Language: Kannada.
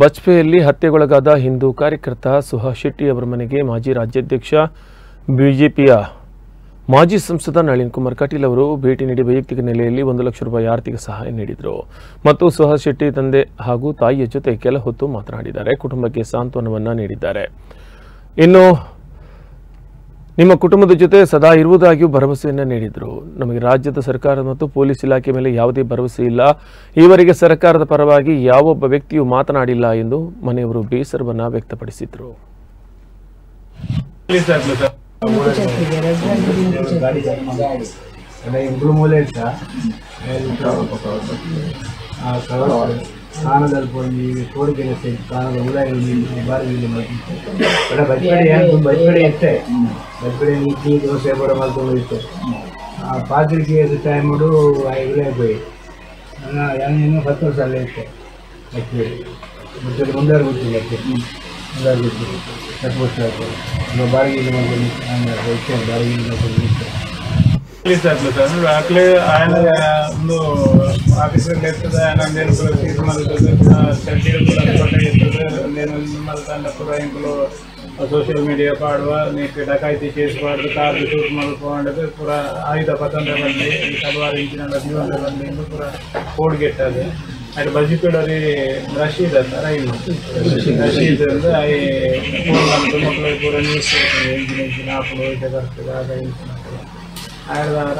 ಬಜ್ಪೆಯಲ್ಲಿ ಹತ್ಯೆಗೊಳಗಾದ ಹಿಂದೂ ಕಾರ್ಯಕರ್ತ ಸುಹಾಸ್ ಶೆಟ್ಟಿ ಅವರ ಮನೆಗೆ ಮಾಜಿ ರಾಜ್ಯಾಧ್ಯಕ್ಷ ಬಿಜೆಪಿಯ ಮಾಜಿ ಸಂಸದ ನಳಿನ್ ಕುಮಾರ್ ಕಟೀಲ್ ಅವರು ಭೇಟಿ ನೀಡಿ ವೈಯಕ್ತಿಕ ನೆಲೆಯಲ್ಲಿ 1 ಲಕ್ಷ ರೂಪಾಯಿ ಆರ್ಥಿಕ ಸಹಾಯ ನೀಡಿದರು ಮತ್ತು ಸುಹಾಸ್ ಶೆಟ್ಟಿ ತಂದೆ ಹಾಗೂ ತಾಯಿಯ ಜೊತೆ ಕೆಲ ಹೊತ್ತು ಮಾತನಾಡಿದ್ದಾರೆ. ಕುಟುಂಬಕ್ಕೆ ಸಾಂತ್ವನವನ್ನ ನೀಡಿದ್ದಾರೆ. ಇನ್ನು ನಿಮ್ಮ ಕುಟುಂಬದ ಜೊತೆ ಸದಾ ಇರುವುದಾಗಿಯೂ ಭರವಸೆಯನ್ನು ನೀಡಿದರು. ನಮಗೆ ರಾಜ್ಯದ ಸರ್ಕಾರ ಮತ್ತು ಪೊಲೀಸ್ ಇಲಾಖೆ ಮೇಲೆ ಯಾವುದೇ ಭರವಸೆ ಇಲ್ಲ. ಈವರೆಗೆ ಸರ್ಕಾರದ ಪರವಾಗಿ ಯಾವೊಬ್ಬ ವ್ಯಕ್ತಿಯೂ ಮಾತನಾಡಿಲ್ಲ ಎಂದು ಮನೆಯವರು ಬೇಸರವನ್ನು ವ್ಯಕ್ತಪಡಿಸಿದರು. ಕಾಣದಲ್ಲಿ ಬಂದು ಕೋರಿಕೆಲ್ಲ ಸೇರಿ ಕಾಣದ ಉಲಾಯಿ ಬಾರಿಗೆ ಬಜ್ಪಡೆ ಇತ್ತೆ ಬಜ್ಪಡೆ ಇಡ್ಲಿ ದೋಸೆ ಬಡ ಮಾಡ್ಕೊಂಡು ಇತ್ತು ಪಾತ್ರಿಕೆ ಟೈಮಡು ಉಲಾಯಿ ಹೋಗಿ ಇನ್ನೂ 10 ವರ್ಷ ಅಲ್ಲೇ ಇತ್ತು ಬಜ್ಪಡೆ ಮತ್ತೆ ಮುಂದಾರು ಗೊತ್ತಿಲ್ಲ ಮುಂದಾರು ಗೊತ್ತಿಲ್ಲ 10 ವರ್ಷ ಆಯ್ತು ಬಾಡಿಗೆ ಮಾಡ್ಕೊಂಡು ಬಾಡಿಗೆ ಮಾಡ್ಕೊಂಡು ಇತ್ತು. ಆಗ್ಲೇ ఆయన ಒಂದು ಆಫೀಸಲ್ಲಿ ಇರ್ತದೆ నేను కూడా సీటు మలుతుంది సర్టిఫికేట్ కూడా కొట్టేస్తుంది. నేను మళ్ళీ దాంట్లో కూడా ఇంట్లో సోషల్ మీడియా పాడువ నీకు డకాయితీ చేసి పాడు కార్డు చూసి మలుకోండి పూరా ఆಯುಧ ಪತಂತ್ರ ಬಂದು ತಲವಾರಿಂಚಿನ ಜೀವನ ಬಂದು ಪೂರ ಕೋಡ್ಗೆಟ್ಟದು ಅದು ಬಜಿಪೇಡರಿ ರಶೀದ್ ಅಂತ ರಶೀದ್ ಅಂದ್ರೆ ಮಕ್ಕಳು ಪೂರ ನ್ಯೂಸ್ ಇಂಜಿನ್ ಆಪಲು ಬರ್ತದೆ ಆದ ಆಯ್ದಾರ